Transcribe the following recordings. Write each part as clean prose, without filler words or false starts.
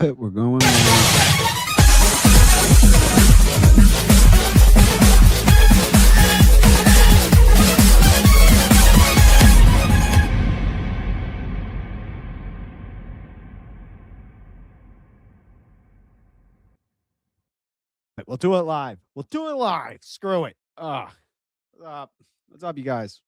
it. We're going live. We'll do it live. We'll do it live. Screw it. What's up? What's up, you guys?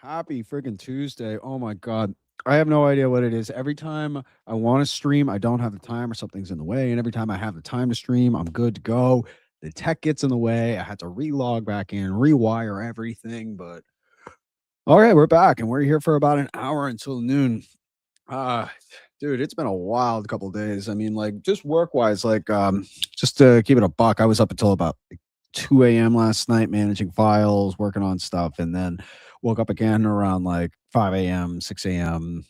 Happy freaking Tuesday. Oh my God. I have no idea what it is. Every time I want to stream, I don't have the time or something's in the way. And every time I have the time to stream, I'm good to go. The tech gets in the way. I had to relog back in, rewire everything. But all right, we're back and we're here for about an hour until noon. Dude, it's been a wild couple of days. I mean, like just work wise, just to keep it a buck, I was up until about 2 a.m. last night managing files, working on stuff, and then woke up again around like 5 a.m., 6 a.m.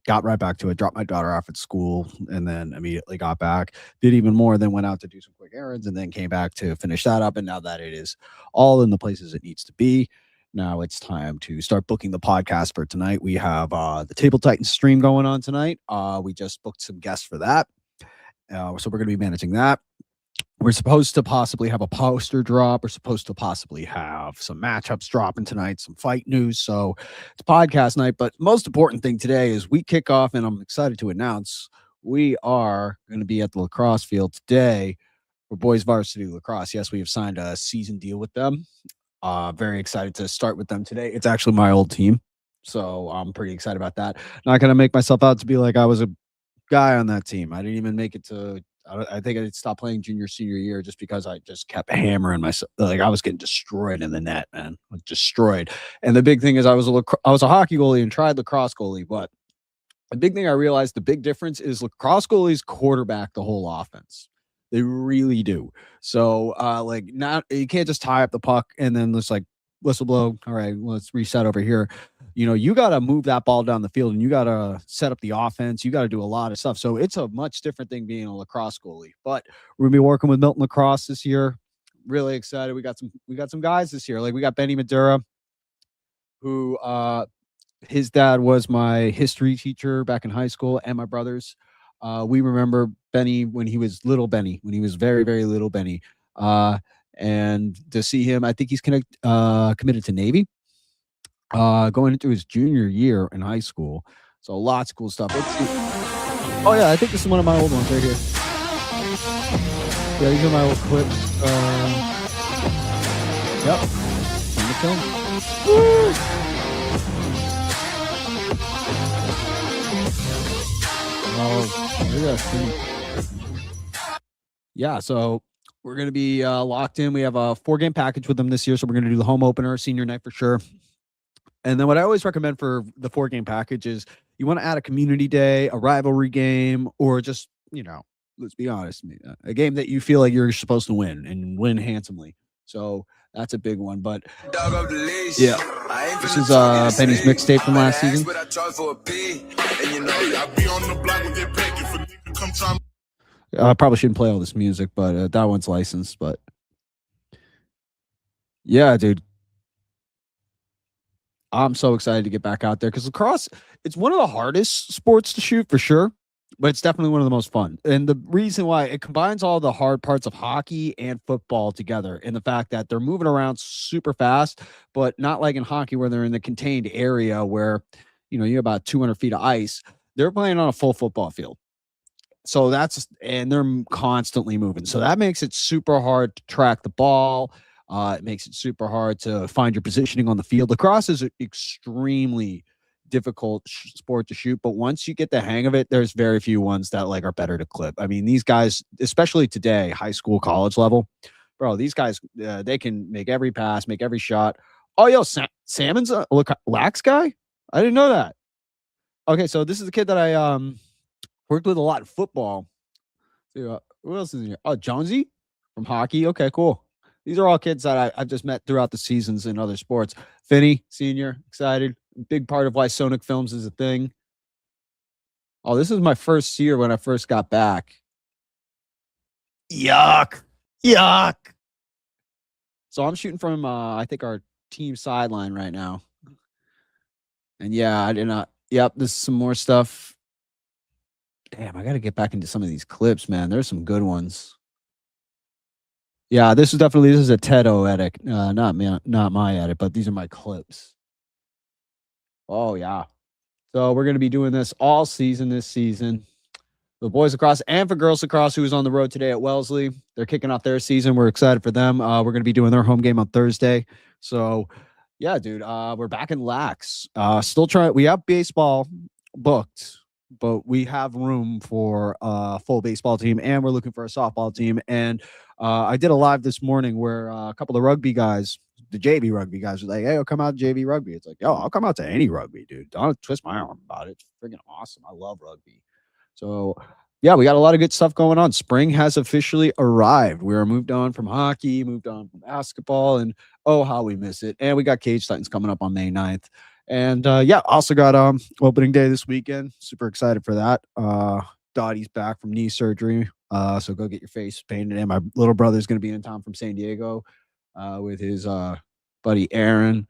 Got right back to it, dropped my daughter off at school, and then immediately got back. Did even more, then went out to do some quick errands, and then came back to finish that up. And now that it is all in the places it needs to be, now it's time to start booking the podcast for tonight. We have the Table Titans stream going on tonight. We just booked some guests for that. So we're going to be managing that. We're supposed to possibly have a poster drop. We're supposed to possibly have some matchups dropping tonight, some fight news. So it's podcast night. But most important thing today is we kick off, and I'm excited to announce we are going to be at the lacrosse field today for boys varsity lacrosse. Yes, we have signed a season deal with them. Very excited to start with them today. It's actually my old team, so I'm pretty excited about that. Not going to make myself out to be like I was a guy on that team. I didn't even make it to. I think I stopped playing senior year just because I just kept hammering myself. Like I was getting destroyed in the net, man, like destroyed. And the big thing is I was a hockey goalie and tried lacrosse goalie, but the big thing I realized, the big difference is lacrosse goalies quarterback the whole offense. They really do. So, not you can't just tie up the puck and then just like whistle blow. All right, let's reset over here. You got to move that ball down the field and you got to set up the offense. You got to do a lot of stuff. So it's a much different thing being a lacrosse goalie. But we're gonna be working with Milton Lacrosse this year. Really excited. We got some guys this year. Like we got Benny Madura, who his dad was my history teacher back in high school, and my brothers. We remember Benny when he was very, very little Benny. And to see him, I think he's committed to Navy, going into his junior year in high school. So lots of cool stuff. Oh yeah, I think this is one of my old ones right here. Yeah, these are my old clips. Yep. From the film. Woo! Yeah, so we're going to be locked in. We have a 4-game package with them this year, so we're going to do the home opener, senior night for sure. And then what I always recommend for the 4-game package is you want to add a community day, a rivalry game, or just, let's be honest, a game that you feel like you're supposed to win and win handsomely. So that's a big one. But yeah, this is Benny's mixtape from last season. I probably shouldn't play all this music, but that one's licensed. But yeah, dude, I'm so excited to get back out there because lacrosse, it's one of the hardest sports to shoot for sure, but it's definitely one of the most fun. And the reason why it combines all the hard parts of hockey and football together in the fact that they're moving around super fast, but not like in hockey where they're in the contained area where, you have about 200 feet of ice. They're playing on a full football field. So and they're constantly moving. So that makes it super hard to track the ball. It makes it super hard to find your positioning on the field. Lacrosse is an extremely difficult sport to shoot, but once you get the hang of it, there's very few ones that are better to clip. I mean, these guys, especially today, high school, college level, bro, these guys, they can make every pass, make every shot. Oh, yo, Salmon's a LAX guy? I didn't know that. Okay, so this is the kid that I worked with a lot in football. Who else is in here? Oh, Jonesy from hockey. Okay, cool. These are all kids that I've just met throughout the seasons in other sports. Finney, senior, excited. Big part of why SoNick Films is a thing. Oh, this is my first year when I first got back. Yuck. So I'm shooting from, I think, our team sideline right now. And yeah, I did not. Yep, this is some more stuff. Damn, I gotta get back into some of these clips, man. There's some good ones. Yeah, this is a Tedo edit, not my edit, but these are my clips. Oh yeah. So we're gonna be doing this all season this season. The boys lacrosse and for girls lacrosse, who was on the road today at Wellesley. They're kicking off their season. We're excited for them. We're going to be doing their home game on Thursday. So, yeah, dude, we're back in LAX. Still trying. We have baseball booked, but we have room for a full baseball team, and we're looking for a softball team. And I did a live this morning where a couple of rugby guys, the JV rugby guys, were like, "Hey, I'll come out to JV rugby." It's like, "Yo, I'll come out to any rugby, dude. Don't twist my arm about it. It's freaking awesome. I love rugby." So, yeah, we got a lot of good stuff going on. Spring has officially arrived. We are moved on from hockey, moved on from basketball, and oh, how we miss it. And we got Cage Titans coming up on May 9th. And yeah, also got opening day this weekend. Super excited for that. Dottie's back from knee surgery. So go get your face painted. And my little brother's gonna be in town from San Diego with his buddy Aaron,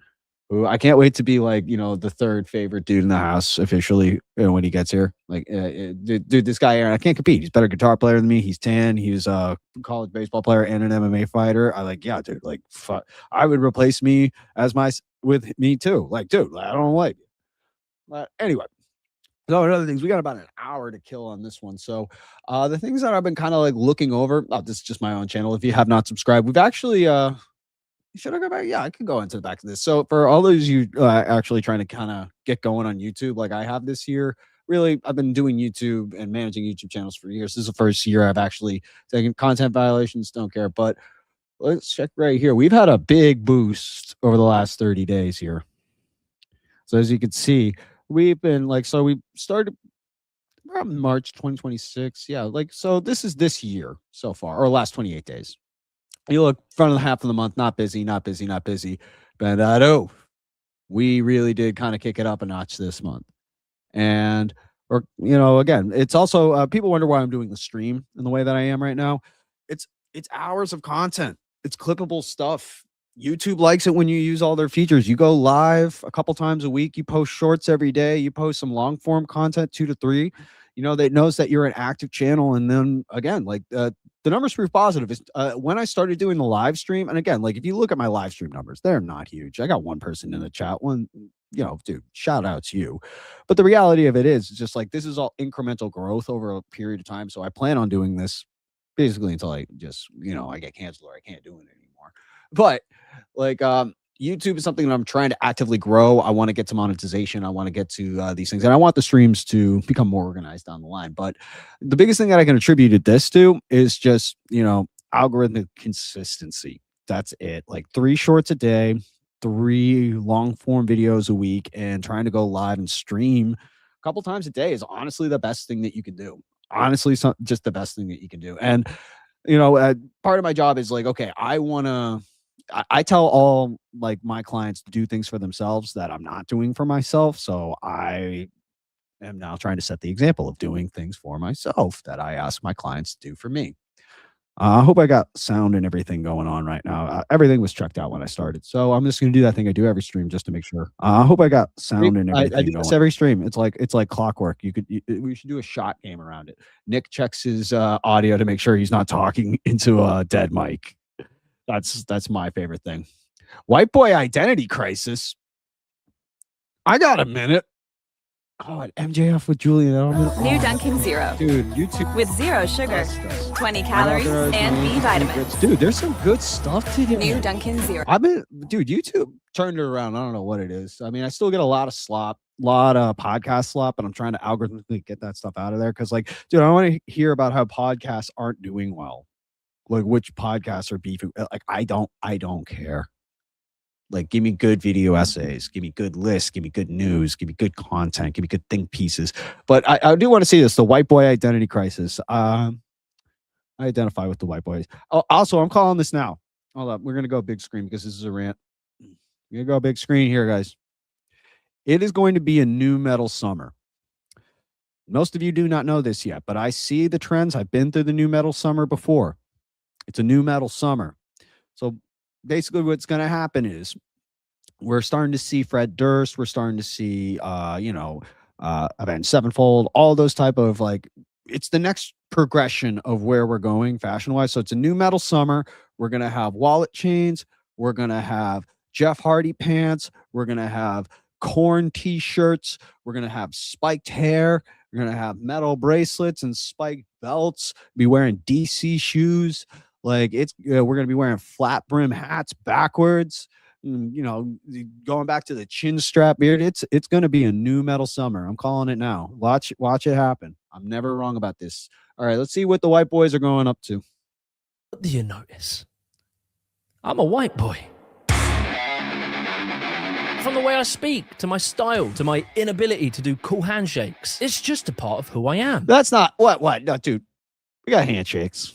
who I can't wait to be like, the third favorite dude in the house officially, when he gets here. Like, dude, this guy Aaron, I can't compete. He's a better guitar player than me. He's tan. He's a college baseball player and an MMA fighter. I like, yeah, dude. Like, fuck, I would replace me as with me too. Like, dude, I don't like it. But anyway, so other things, we got about an hour to kill on this one. So, the things that I've been kind of like looking over. Oh, this is just my own channel. If you have not subscribed, we've actually should I go back? Yeah, I could go into the back of this. So for all those you actually trying to kind of get going on YouTube, like I have this year, really, I've been doing YouTube and managing YouTube channels for years. This is the first year I've actually taken content violations. Don't care, but let's check right here. We've had a big boost over the last 30 days here. So as you can see, we've been like, so we started around March 2026. Yeah, like so. This is this year so far, or last 28 days. You look front of the half of the month, not busy, not busy, not busy. But oh, we really did kind of kick it up a notch this month. And or again, it's also people wonder why I'm doing the stream in the way that I am right now. It's hours of content. It's clippable stuff. YouTube likes it when you use all their features. You go live a couple times a week. You post shorts every day. You post some long form content, 2 to 3. That knows that you're an active channel. And then again, like the numbers proof positive is when I started doing the live stream. And again, like if you look at my live stream numbers, they're not huge. I got one person in the chat. One, dude, shout out to you. But the reality of it is just like this is all incremental growth over a period of time. So I plan on doing this basically until I just, I get canceled or I can't do it anymore. But like YouTube is something that I'm trying to actively grow. I want to get to monetization. I want to get to these things, and I want the streams to become more organized down the line. But the biggest thing that I can attribute this to is just algorithmic consistency. That's it. Like 3 shorts a day, 3 long form videos a week, and trying to go live and stream a couple times a day is honestly the best thing that you can do. Honestly, just the best thing that you can do. And part of my job is like, okay, I tell all like my clients to do things for themselves that I'm not doing for myself. So I am now trying to set the example of doing things for myself that I ask my clients to do for me. I hope I got sound and everything going on right now. Everything was checked out when I started, so I'm just going to do that thing I do every stream just to make sure. I hope I got sound and everything. I do this every stream. It's like clockwork. We should do a shot game around it. Nick checks his audio to make sure he's not talking into a dead mic. That's my favorite thing. White boy identity crisis. I got a minute. Oh, MJF with Julian Edelman. New Dunkin' Zero. Dude, YouTube. With 0 sugar, 20 calories, and B vitamins. Dude, there's some good stuff today. New Dunkin' Zero. Dude, YouTube turned it around. I don't know what it is. I mean, I still get a lot of slop, a lot of podcast slop, but I'm trying to algorithmically get that stuff out of there. Cause like, dude, I want to hear about how podcasts aren't doing well. Like which podcasts are beefing. Like, I don't care. Like, give me good video essays, give me good lists, give me good news, give me good content, give me good think pieces. But I do want to see this, the white boy identity crisis. I identify with the white boys. Oh, also, I'm calling this now. Hold up. We're going to go big screen because this is a rant. We're going to go big screen here, guys. It is going to be a new metal summer. Most of you do not know this yet, but I see the trends. I've been through the new metal summer before. It's a new metal summer. So basically what's going to happen is we're starting to see Fred Durst. We're starting to see, Avenged Sevenfold, all those type of like, it's the next progression of where we're going fashion wise. So it's a new metal summer. We're gonna have wallet chains. We're gonna have Jeff Hardy pants. We're gonna have corn t-shirts. We're gonna have spiked hair. We're gonna have metal bracelets and spiked belts. Be wearing DC shoes. Like we're gonna be wearing flat brim hats backwards. You know, going back to the chin strap beard. It's gonna be a new metal summer. I'm calling it now. Watch it happen. I'm never wrong about this. All right, let's see what the white boys are going up to. What do you notice? I'm a white boy. From the way I speak, to my style, to my inability to do cool handshakes. It's just a part of who I am. That's not what? No, dude. We got handshakes.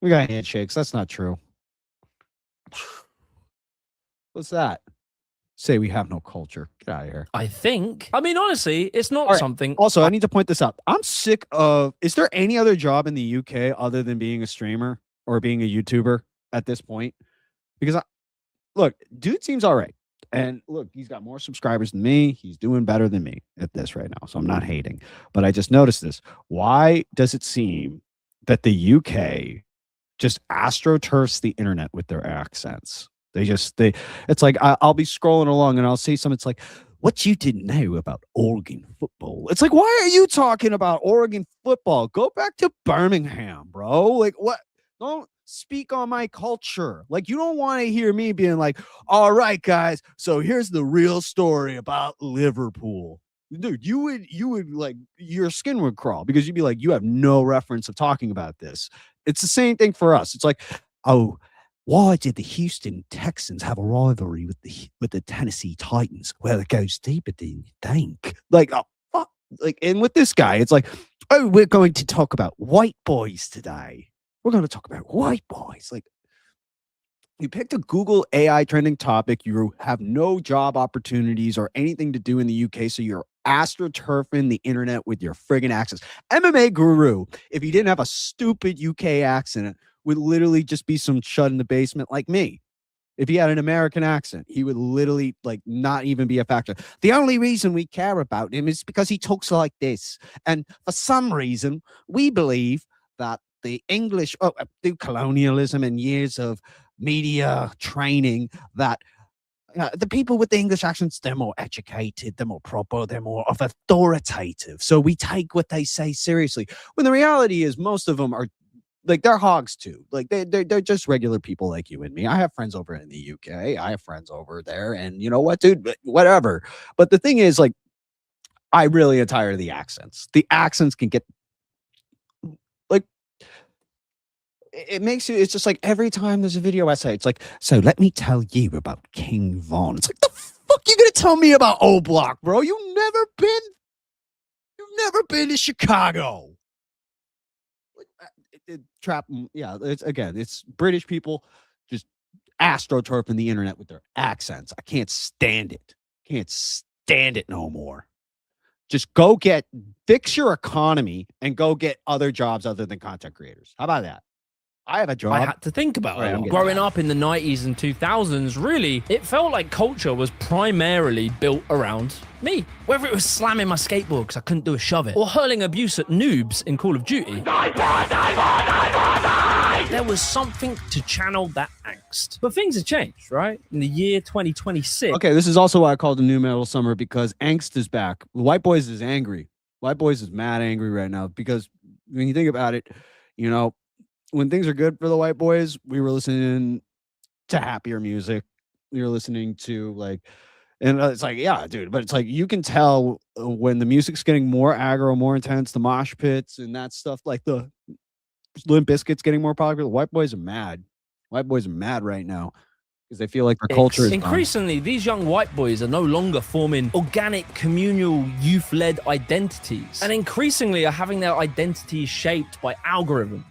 That's not true. What's that? Say we have no culture. Get out of here. I mean, honestly, it's not something. Also, I need to point this out. I'm sick of. Is there any other job in the UK other than being a streamer or being a YouTuber at this point? Because look, dude seems all right. And look, he's got more subscribers than me. He's doing better than me at this right now. So I'm not hating. But I just noticed this. Why does it seem that the UK just astroturfs the internet with their accents? It's like I'll be scrolling along and I'll see something. It's like, what you didn't know about Oregon football. It's like, why are you talking about Oregon football? Go back to Birmingham, bro. Like, what? Don't speak on my culture. Like, you don't want to hear me being like, all right, guys, so here's the real story about Liverpool. Dude, you would like, your skin would crawl because you'd be like, you have no reference of talking about this. It's the same thing for us. It's like, oh, why did the Houston Texans have a rivalry with the Tennessee Titans? Well, it goes deeper than you think. Like, oh, fuck. Like, and with this guy, it's like, oh, we're going to talk about white boys today. We're going to talk about white boys. Like, you picked a Google AI trending topic. You have no job opportunities or anything to do in the UK, so you're astroturfing the internet with your friggin' accents. MMA guru, if you didn't have a stupid UK accent, would literally just be some chud in the basement like me. If he had an American accent, he would literally like not even be a factor. The only reason we care about him is because he talks like this. And for some reason, we believe that the English, through colonialism and years of media training, that the people with the English accents, they're more educated, they're more proper, they're more of authoritative. So we take what they say seriously. When the reality is most of them are like, they're hogs too. Like they're just regular people like you and me. I have friends over in the UK. I have friends over there, and you know what, dude? Whatever. But the thing is, like, I really am tired of the accents. The accents can get like, it makes you. It's just like every time there's a video essay, it's like, so let me tell you about King Von. It's like, the fuck you gonna tell me about O Block, bro? You've never been to Chicago. It's British people just astroturfing the internet with their accents. I can't stand it no more. Just fix your economy and go get other jobs other than content creators. How about that? I have a job. I had to think about it. Growing up in the 90s and 2000s, really, it felt like culture was primarily built around me. Whether it was slamming my skateboard because I couldn't do a shove it, or hurling abuse at noobs in Call of Duty, there was something to channel that angst. But things have changed, right? In the year 2026. Okay, this is also why I called the new metal summer, because angst is back. White Boys is angry. White Boys is mad angry right now because when you think about it, you know, when things are good for the White Boys, we were listening to happier music. We were listening to like, and it's like, yeah, dude, but it's like, you can tell when the music's getting more aggro, more intense, the mosh pits and that stuff, like the Limp Bizkit's getting more popular. White Boys are mad. White Boys are mad right now because they feel like their culture is increasingly, these young white boys are no longer forming organic, communal, youth-led identities, and increasingly are having their identities shaped by algorithms.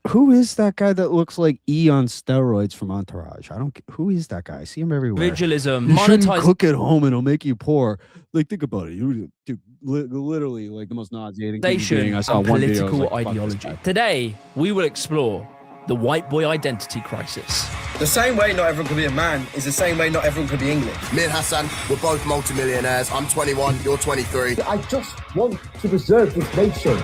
Who is that guy that looks like E on steroids from Entourage? Who is that guy? I see him everywhere. Individualism, you shouldn't cook at home and it'll make you poor. Like, think about it. You literally like the most nauseating thing I saw one video. Political ideology. Today, we will explore the white boy identity crisis. The same way not everyone can be a man is the same way not everyone can be English. Me and Hassan, we're both multimillionaires. I'm 21, you're 23. I just want to preserve this nation.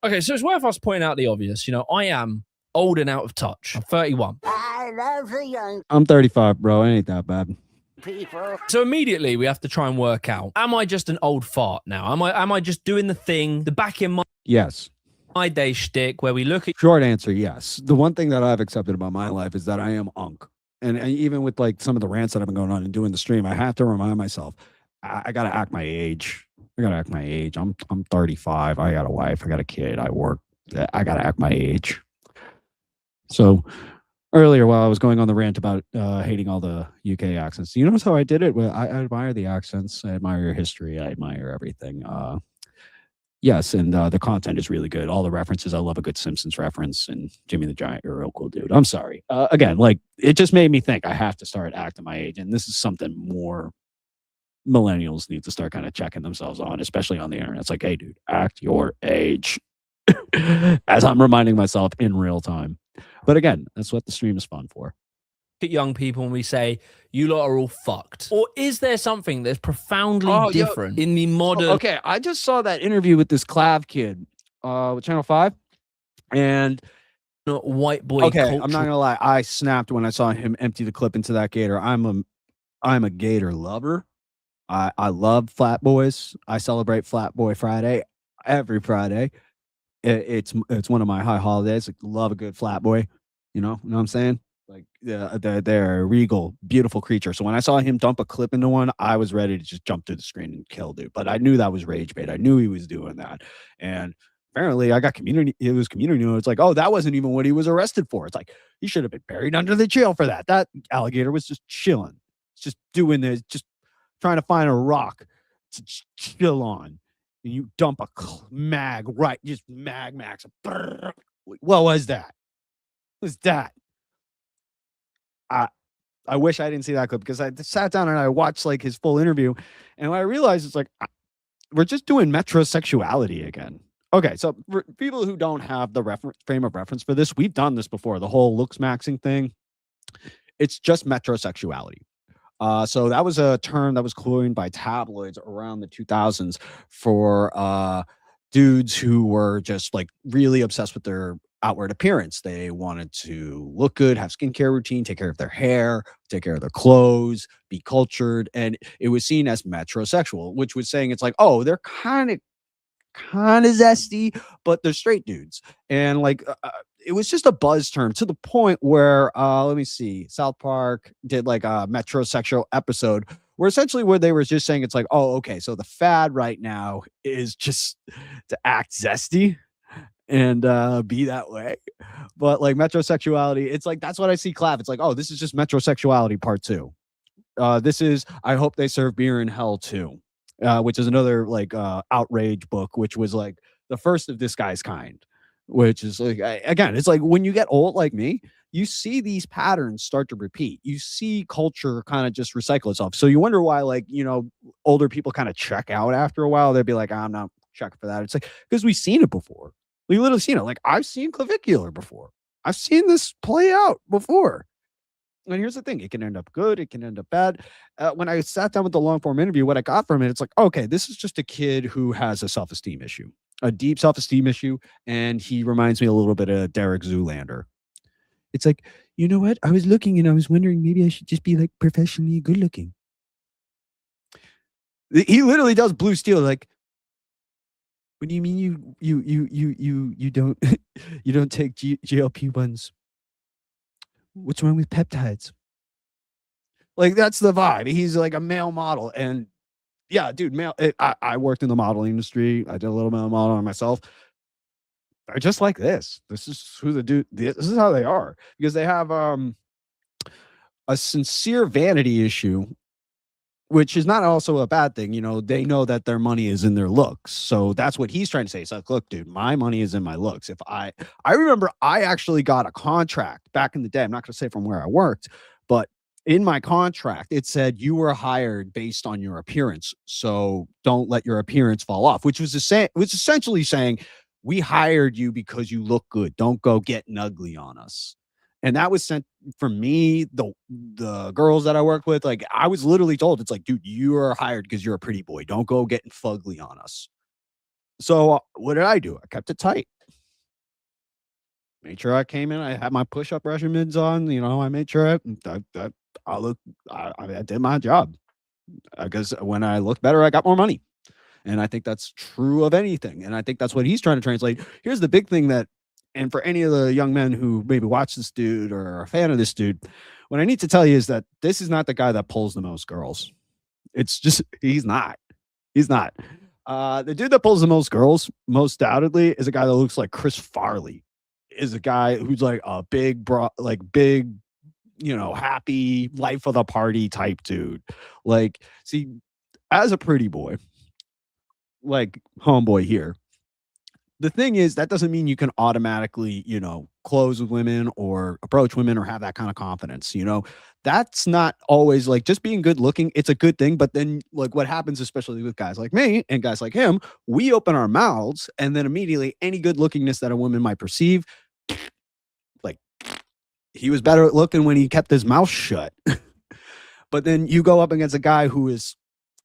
Okay, so it's worth us pointing out the obvious. You know, I am old and out of touch. I'm 31. I love the young I'm 35, bro. It ain't that bad. people. So immediately we have to try and work out, am I just an old fart now? Am I just doing the thing, the back in Yes. my day shtick where we look at Short answer, yes. The one thing that I've accepted about my life is that I am unk. And even with like some of the rants that I've been going on and doing the stream, I have to remind myself, I got to act my age. I'm 35. I got a wife. I got a kid. I work. I got to act my age. So earlier, while I was going on the rant about hating all the UK accents, you notice how I did it? Well, I admire the accents. I admire your history. I admire everything. Yes, and the content is really good. All the references. I love a good Simpsons reference. And Jimmy the Giant, you're a real cool dude. I'm sorry. Again, like, it just made me think I have to start acting my age. And this is something more millennials need to start kind of checking themselves on, especially on the internet. It's like, hey, dude, act your age. As I'm reminding myself in real time. But again, that's what the stream is fun for. at young people and we say, you lot are all fucked? Or is there something that's profoundly different in the modern... Okay, I just saw that interview with this Clav kid with Channel 5. And... white boy okay, culture. I'm not gonna lie. I snapped when I saw him empty the clip into that gator. I'm a gator lover. I love flat boys. I celebrate Flat Boy Friday every Friday. It's one of my high holidays. Like, love a good flat boy. You know what I'm saying? Like they're a regal, beautiful creature. So when I saw him dump a clip into one, I was ready to just jump through the screen and kill dude. But I knew that was rage bait. I knew he was doing that. And apparently I got community. It was community. It's like, oh, that wasn't even what he was arrested for. It's like, he should have been buried under the jail for that. That alligator was just chilling. It's just doing this, just trying to find a rock to chill on. And you dump a mag, right? Just max. What was that? What was that? I wish I didn't see that clip because I sat down and I watched like his full interview, and I realized it's like we're just doing metrosexuality again. Okay, so for people who don't have the frame of reference for this, we've done this before. The whole looks maxing thing. It's just metrosexuality. So that was a term that was coined by tabloids around the 2000s for dudes who were just like really obsessed with their outward appearance. They wanted to look good, have skincare routine, take care of their hair, take care of their clothes, be cultured. And it was seen as metrosexual, which was saying it's like, oh, they're kind of zesty, but they're straight dudes. And like, it was just a buzz term to the point where, let me see, South Park did like a metrosexual episode where essentially where they were just saying it's like, oh, okay, so the fad right now is just to act zesty and be that way. But like metrosexuality, it's like, that's what I see Clav. It's like, oh, this is just metrosexuality part 2. This is, I hope they serve beer in hell too. Which is another like outrage book, which was like the first of this guy's kind, which is like, again, it's like when you get old like me, you see these patterns start to repeat. You see culture kind of just recycle itself. So you wonder why, like, you know, older people kind of check out after a while. They'd be like, I'm not checking for that. It's like, because we've seen it before. We've literally seen it. Like, I've seen clavicular before. I've seen this play out before. And here's the thing, it can end up good, it can end up bad. When I sat down with the long form interview, what I got from it, it's like, okay, this is just a kid who has a self-esteem issue, a deep self-esteem issue. And he reminds me a little bit of Derek Zoolander. It's like, you know what? I was looking and I was wondering maybe I should just be like professionally good looking. He literally does Blue Steel. Like, what do you mean you don't you don't take GLP-1s? What's wrong with peptides? Like, that's the vibe. He's like a male model. And yeah, dude, I worked in the modeling industry. I did a little bit of modeling myself. They're just like this. This is who the dude, this is how they are. Because they have a sincere vanity issue, which is not also a bad thing. You know, they know that their money is in their looks. So that's what he's trying to say. It's like, look, dude, my money is in my looks. If I remember I actually got a contract back in the day. I'm not going to say from where I worked, but in my contract, it said you were hired based on your appearance. So don't let your appearance fall off, which was essentially saying We hired you because you look good. Don't go getting ugly on us. And that was sent from me, the girls that I worked with. Like, I was literally told, it's like, dude, you are hired because you're a pretty boy. Don't go getting fugly on us. So what did I do? I kept it tight. Made sure I came in. I had my push-up regimens on. I made sure I did my job. Because when I looked better, I got more money. And I think that's true of anything. And I think that's what he's trying to translate. Here's the big thing and for any of the young men who maybe watch this dude or are a fan of this dude, what I need to tell you is that this is not the guy that pulls the most girls. It's just, he's not. He's not. The dude that pulls the most girls, most doubtedly, is a guy that looks like Chris Farley. Is a guy who's like a big, happy, life of the party type dude. Like, see, as a pretty boy, like homeboy here, the thing is, that doesn't mean you can automatically, close with women or approach women or have that kind of confidence. That's not always like just being good looking. It's a good thing. But then, like, what happens, especially with guys like me and guys like him, we open our mouths and then immediately any good lookingness that a woman might perceive, like, he was better at looking when he kept his mouth shut. But then you go up against a guy who is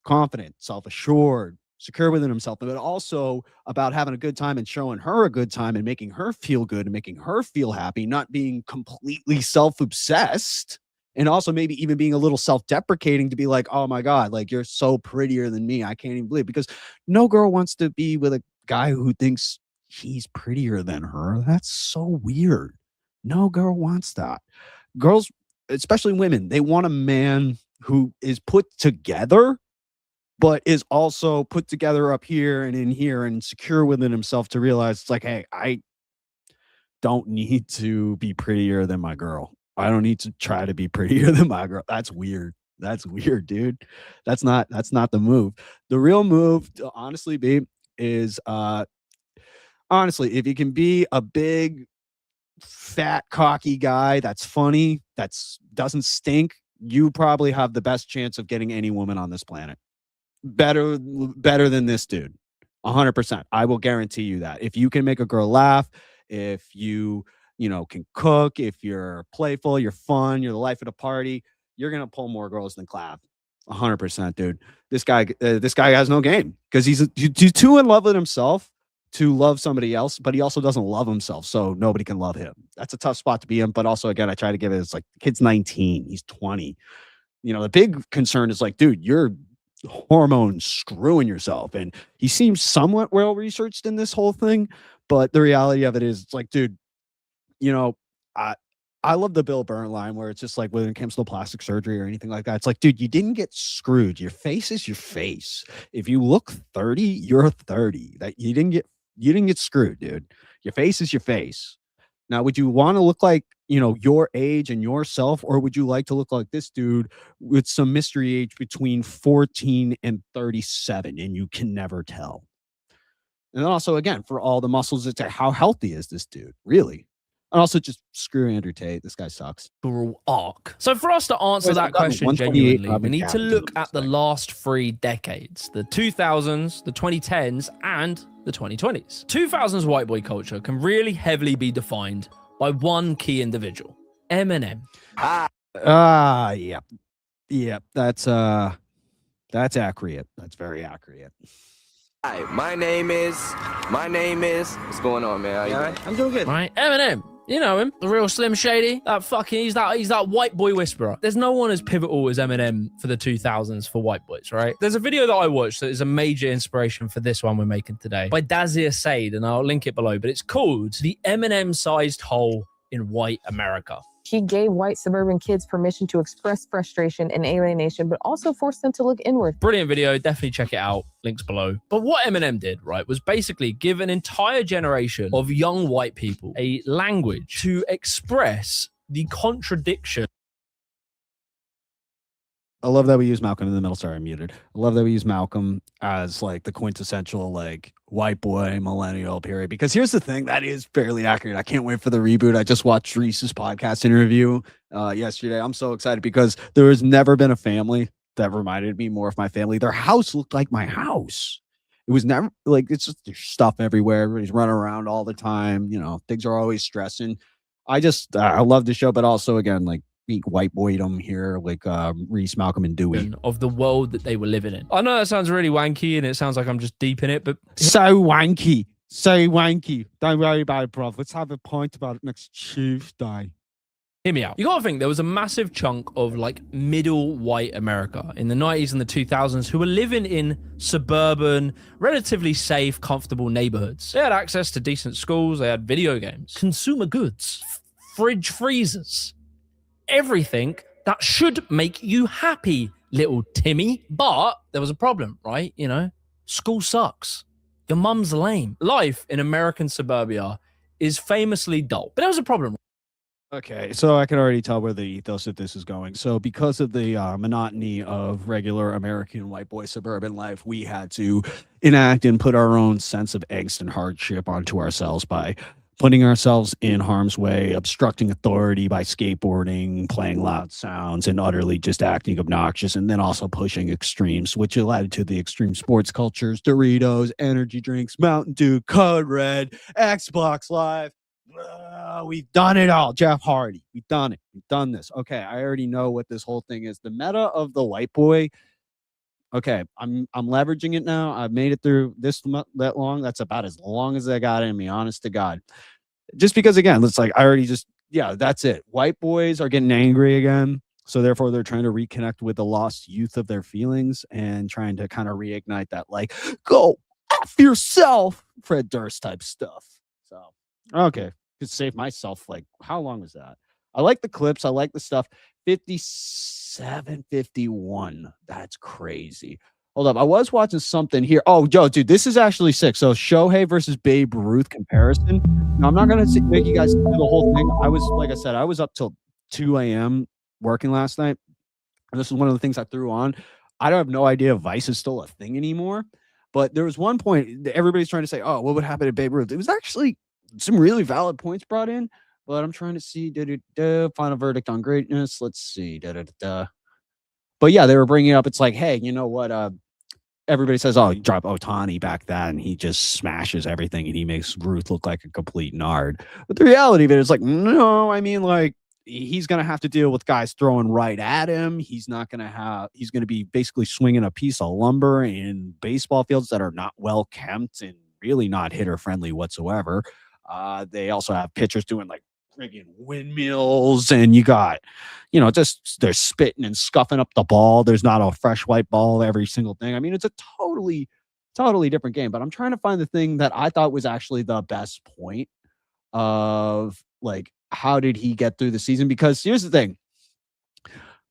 confident, self-assured, secure within himself, but also about having a good time and showing her a good time and making her feel good and making her feel happy, not being completely self-obsessed, and also maybe even being a little self-deprecating to be like, oh my God, like, you're so prettier than me. I can't even believe it. Because no girl wants to be with a guy who thinks he's prettier than her. That's so weird. No girl wants that. Girls, especially women, they want a man who is put together, but is also put together up here and in here and secure within himself to realize it's like, hey, I don't need to be prettier than my girl. I don't need to try to be prettier than my girl. That's weird. That's weird, dude. That's not the move. The real move to honestly be is honestly, if you can be a big, fat, cocky guy that's funny, doesn't stink, you probably have the best chance of getting any woman on this planet. Better than this dude. 100%. I will guarantee you that. If you can make a girl laugh, if you can cook, if you're playful, you're fun, you're the life of the party, you're going to pull more girls than Clav. 100%, dude. This guy has no game because he's too in love with himself to love somebody else, but he also doesn't love himself, so nobody can love him. That's a tough spot to be in, but also, again, I try to give it, it's like, the kid's 19, he's 20. The big concern is like, dude, you're hormone screwing yourself. And he seems somewhat well researched in this whole thing, but the reality of it is, it's like, dude, I love the Bill Burr line where it's just like, when it comes to plastic surgery or anything like that, it's like, dude, you didn't get screwed. Your face is your face. If you look 30, you're 30. That you didn't get screwed, dude. Your face is your face. Now, would you want to look like, your age and yourself, or would you like to look like this dude with some mystery age between 14 and 37, and you can never tell? And then also, again, for all the muscles, it's like, how healthy is this dude, really? And also, just screw Andrew Tate. This guy sucks. Arc. So for us to answer that question genuinely, we need to look at the last 3 decades: the 2000s, the 2010s, and the 2020s. 2000s white boy culture can really heavily be defined by one key individual, Eminem. Yeah. That's accurate. That's very accurate. Hi, my name is. What's going on, man? How you doing? I'm doing good. Right, Eminem. You know him, the real Slim Shady. He's that white boy whisperer. There's no one as pivotal as Eminem for the 2000s for white boys, right? There's a video that I watched that is a major inspiration for this one we're making today by Dazia Said, and I'll link it below, but it's called The Eminem-Sized Hole in White America. He gave white suburban kids permission to express frustration and alienation, but also forced them to look inward. Brilliant video. Definitely check it out. Links below. But what Eminem did, right, was basically give an entire generation of young white people a language to express the contradiction. I love that we use Malcolm in the middle. Sorry, I'm muted. I love that we use Malcolm as like the quintessential like white boy millennial period. Because here's the thing that is fairly accurate. I can't wait for the reboot. I just watched Reese's podcast interview yesterday. I'm so excited because there has never been a family that reminded me more of my family. Their house looked like my house. It was never like it's just there's stuff everywhere. Everybody's running around all the time. Things are always stressing. I love the show, but also again, like we white boyed them here, like Reese, Malcolm, and Dewey. Of the world that they were living in. I know that sounds really wanky and it sounds like I'm just deep in it, but So wanky. So wanky. Don't worry about it, bro. Let's have a point about it next Tuesday. hear me out. You gotta think there was a massive chunk of like middle white America in the 90s and the 2000s who were living in suburban, relatively safe, comfortable neighborhoods. They had access to decent schools, they had video games, consumer goods, fridge freezers, everything that should make you happy, little Timmy. But there was a problem, right? School sucks. Your mum's lame. Life in American suburbia is famously dull. But there was a problem. Okay, so I can already tell where the ethos of this is going. So because of the monotony of regular American white boy suburban life, we had to enact and put our own sense of angst and hardship onto ourselves by putting ourselves in harm's way, obstructing authority by skateboarding, playing loud sounds, and utterly just acting obnoxious, and then also pushing extremes, which led to the extreme sports cultures, Doritos, energy drinks, Mountain Dew, Code Red, Xbox Live. We've done it all. Jeff Hardy. We've done it. We've done this. Okay, I already know what this whole thing is. The meta of the white boy. Okay, I'm leveraging it now. I've made it through that long. That's about as long as I got in me, honest to God. Just because again, it's like I already that's it. White boys are getting angry again. So therefore they're trying to reconnect with the lost youth of their feelings and trying to kind of reignite that like go F yourself, Fred Durst type stuff. So okay. Could save myself like how long was that? I like the clips, I like the stuff. 57-51. That's crazy. Hold up. I was watching something here. Oh, Joe, dude, this is actually sick. So Shohei versus Babe Ruth comparison. Now I'm not gonna make you guys do the whole thing. I was up till 2 a.m. working last night. And this is one of the things I threw on. I don't have no idea if Vice is still a thing anymore. But there was one point that everybody's trying to say, oh, what would happen to Babe Ruth? It was actually some really valid points brought in, but I'm trying to see final verdict on greatness. Let's see. But yeah, they were bringing up. It's like, hey, you know what? Everybody says, oh, you drop Otani back then. He just smashes everything and he makes Ruth look like a complete nard. But the reality of it is like, no, I mean, like, he's going to have to deal with guys throwing right at him. He's going to be basically swinging a piece of lumber in baseball fields that are not well kept and really not hitter friendly whatsoever. They also have pitchers doing like friggin' windmills, and you got, just they're spitting and scuffing up the ball. There's not a fresh white ball every single thing. I mean, it's a totally different game. But I'm trying to find the thing that I thought was actually the best point of like, how did he get through the season? Because here's the thing.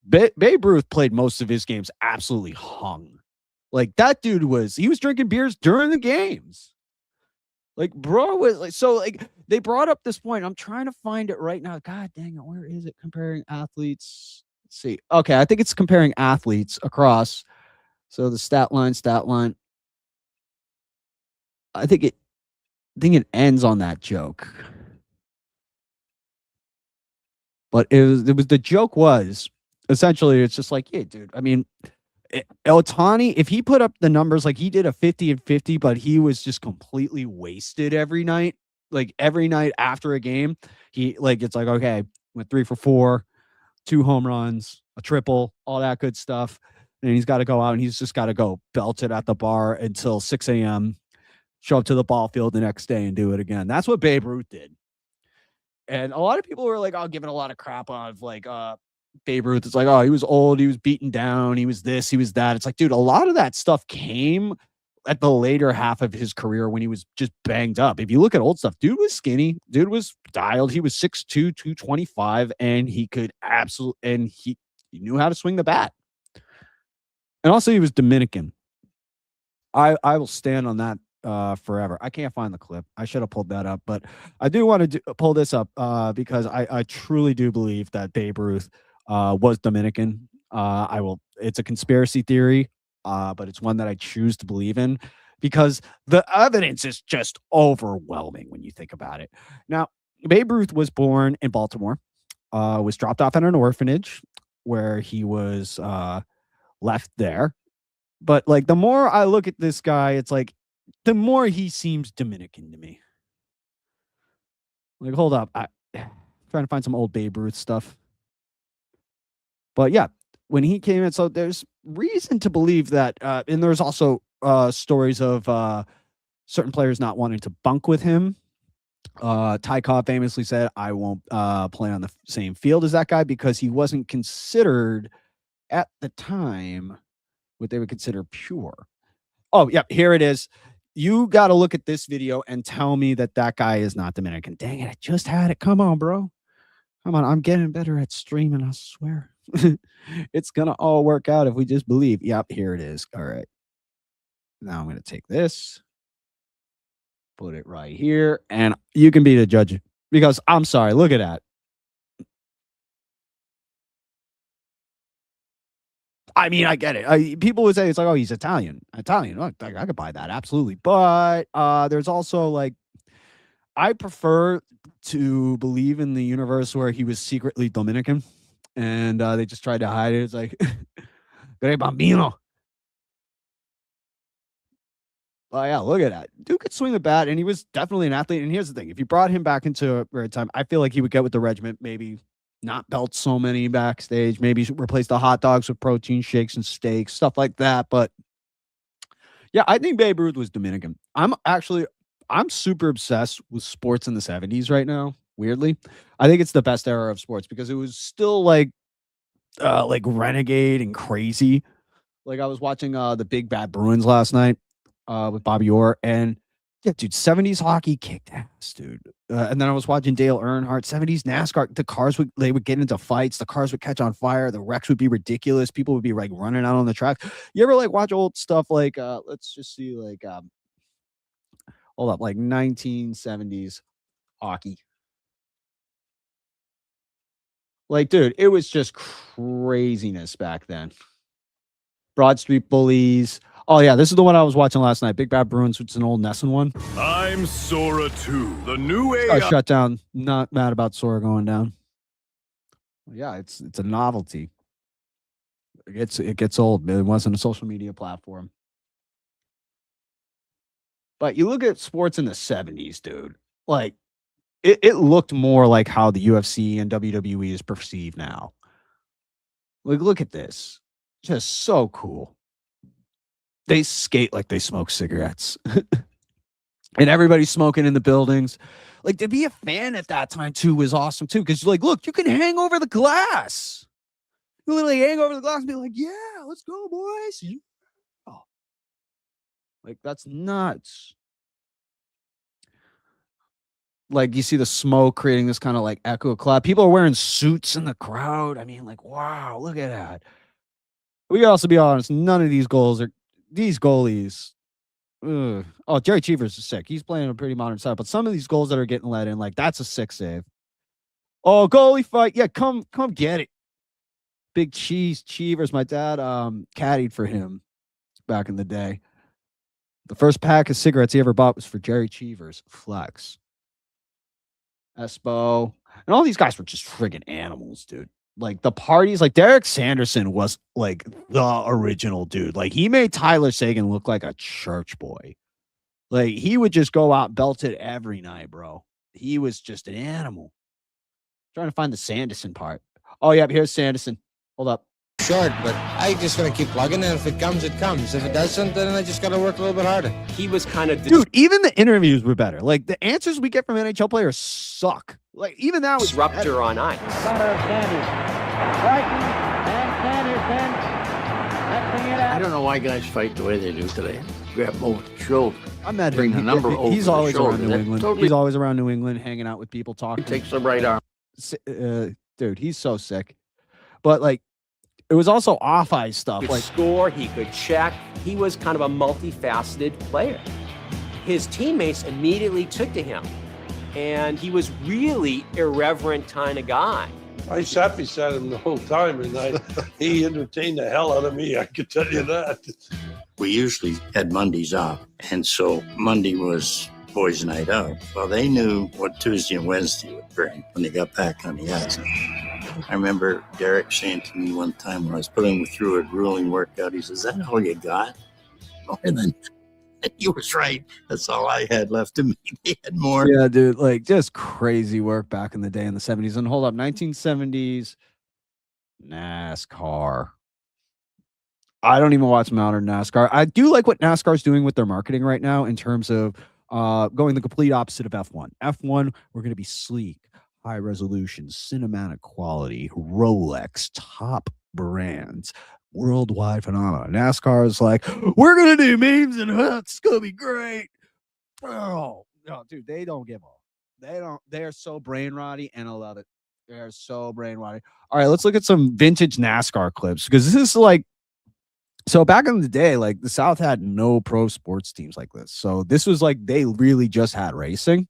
Babe Ruth played most of his games absolutely hung. Like that dude was drinking beers during the games. Like, bro, was like, so like they brought up this point. I'm trying to find it right now. God dang it. Where is it? Comparing athletes. Let's see. Okay. I think it's comparing athletes across. So the stat line. I think it ends on that joke. But it was the joke was essentially, it's just like, yeah, dude. I mean, Otani, if he put up the numbers like he did a 50 and 50, but he was just completely wasted every night. Like every night after a game, it's like, okay, went 3 for 4, 2 home runs, a triple, all that good stuff. And he's got to go out and he's just got to go belt it at the bar until 6 a.m., show up to the ball field the next day and do it again. That's what Babe Ruth did. And a lot of people were like, giving a lot of crap on like, Babe Ruth. It's like, oh, he was old, he was beaten down, he was this, he was that. It's like, dude, a lot of that stuff came at the later half of his career when he was just banged up. If you look at old stuff, dude was skinny, dude was dialed, he was 6'2", 225, and he could he knew how to swing the bat. And also he was Dominican. I will stand on that forever. I can't find the clip. I should have pulled that up, but I do want to pull this up because I truly do believe that Babe Ruth was Dominican. It's a conspiracy theory, but it's one that I choose to believe in because the evidence is just overwhelming when you think about it. Now, Babe Ruth was born in Baltimore, was dropped off at an orphanage where he was left there. But like the more I look at this guy, it's like the more he seems Dominican to me. Like, hold up. I'm trying to find some old Babe Ruth stuff. But yeah, when he came in, so there's reason to believe that, and there's also stories of certain players not wanting to bunk with him. Ty Cobb famously said, I won't play on the same field as that guy because he wasn't considered at the time what they would consider pure. Oh, yeah, here it is. You got to look at this video and tell me that that guy is not Dominican. Dang it, I just had it. Come on, bro. Come on, I'm getting better at streaming, I swear. It's going to all work out if we just believe. Yep, here it is. All right. Now I'm going to take this, put it right here, and you can be the judge because I'm sorry. Look at that. I mean, I get it. People would say it's like, oh, he's Italian. Italian. Oh, I could buy that. Absolutely. But there's also like, I prefer to believe in the universe where he was secretly Dominican and they just tried to hide it. It's like, Great Bambino. Oh, yeah, look at that. Dude could swing the bat, and he was definitely an athlete. And here's the thing. If you brought him back into red time, I feel like he would get with the regiment, maybe not belt so many backstage, maybe replace the hot dogs with protein shakes and steaks, stuff like that. But yeah, I think Babe Ruth was Dominican. I'm super obsessed with sports in the 70s right now, weirdly. I think it's the best era of sports because it was still like renegade and crazy. Like I was watching the Big Bad Bruins last night with Bobby Orr, and yeah, dude, 70s hockey kicked ass, dude. And then I was watching Dale Earnhardt, 70s NASCAR. The cars would get into fights. The cars would catch on fire. The wrecks would be ridiculous. People would be like running out on the track. You ever like watch old stuff like let's just see like hold up, like 1970s hockey. Like, dude, it was just craziness back then. Broad Street Bullies. Oh, yeah, this is the one I was watching last night. Big Bad Bruins, which is an old Nesson one. I'm Sora 2, the new AI. Shut down. Not mad about Sora going down. Yeah, it's a novelty. It gets old. It wasn't a social media platform. But you look at sports in the 70s, dude. Like, it looked more like how the UFC and WWE is perceived now. Like, look at this. Just so cool. They skate like they smoke cigarettes. And everybody's smoking in the buildings. Like, to be a fan at that time, too, was awesome, too. Because, like, look, you can hang over the glass. You literally hang over the glass and be like, yeah, let's go, boys. Oh. Like, that's nuts. Like, you see the smoke creating this kind of, like, echo cloud. People are wearing suits in the crowd. I mean, like, wow, look at that. We can also be honest, none of these goalies. Ugh. Oh, Jerry Cheevers is sick. He's playing a pretty modern side, but some of these goals that are getting let in, like, that's a sick save. Oh, goalie fight. Yeah, come get it. Big Cheevers. My dad caddied for him back in the day. The first pack of cigarettes he ever bought was for Jerry Cheevers. Flex. Espo. And all these guys were just friggin' animals, dude. Like, the parties, like, Derek Sanderson was, like, the original dude. Like, he made Tyler Sagan look like a church boy. Like, he would just go out belted every night, bro. He was just an animal. Trying to find the Sanderson part. Oh, yeah, here's Sanderson. Hold up. Short, but I just gonna keep plugging, and if it comes, it comes. If it doesn't, then I just gotta work a little bit harder. He was kind of dude. Even the interviews were better. Like, the answers we get from NHL players suck. Like, even that was disruptor on ice. I don't know why guys fight the way they do today. Grab them over the shoulder. I met him. Bring the number over He's always the shoulder. around New England. Totally... He's always around New England, hanging out with people, talking. Takes the right arm. Dude, he's so sick. But, like, it was also off-ice stuff. He could score, he could check. He was kind of a multifaceted player. His teammates immediately took to him, and he was really irreverent kind of guy. I sat beside him the whole time, and he entertained the hell out of me, I could tell you that. We usually had Mondays off, and so Monday was boys' night out. Well, they knew what Tuesday and Wednesday would bring when they got back on the ice. I remember Derek saying to me one time when I was putting him through a grueling workout, he says, "Is that all you got?" More than You was right. That's all I had left to me. They had more. Yeah, dude, like just crazy work back in the day in the 70s. And hold up, 1970s NASCAR. I don't even watch modern NASCAR. I do like what NASCAR's doing with their marketing right now in terms of going the complete opposite of F1. F1, we're going to be sleek, high resolution, cinematic quality, Rolex, top brands, worldwide phenomenon. NASCAR is like, we're going to do memes and hooks. It's going to be great. Oh, no, dude, they don't give up. They are so brain rotty, and I love it. They are so brain rotty. All right, let's look at some vintage NASCAR clips because this is like, so back in the day, like the South had no pro sports teams like this. So this was like they really just had racing.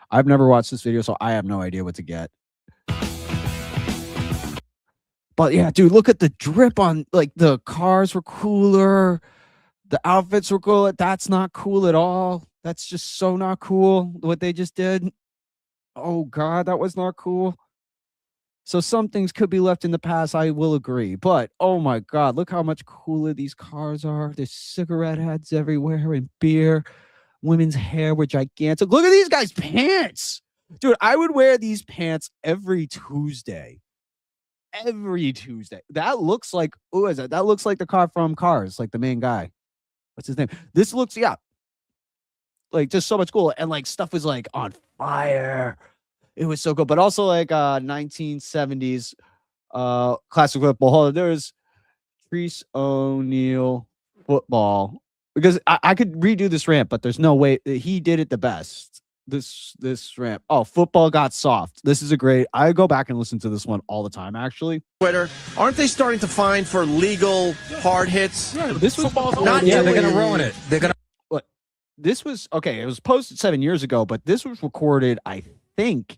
I've never watched this video, so I have no idea what to get. But yeah, dude, look at the drip on, like the cars were cooler. The outfits were cool. That's not cool at all. That's just so not cool what they just did. Oh God, that was not cool. So some things could be left in the past, I will agree. But oh my God, look how much cooler these cars are. There's cigarette heads everywhere and beer. Women's hair were gigantic. Look at these guys' pants. Dude, I would wear these pants every Tuesday. Every Tuesday. That looks like, who is it? That looks like the car from Cars, like the main guy. What's his name? This looks, yeah, like just so much cooler. And like stuff was like on fire. It was so good. But also like 1970s classic football. Hold on, there's Treese O'Neal football. Because I could redo this rant, but there's no way he did it the best. This rant. Oh, football got soft. This is a great. I go back and listen to this one all the time, actually. Twitter, aren't they starting to fine for legal hard hits? Yeah, this was Not yet. They're going to ruin it. They're going to. What? This was okay. It was posted 7 years ago, but this was recorded, I think,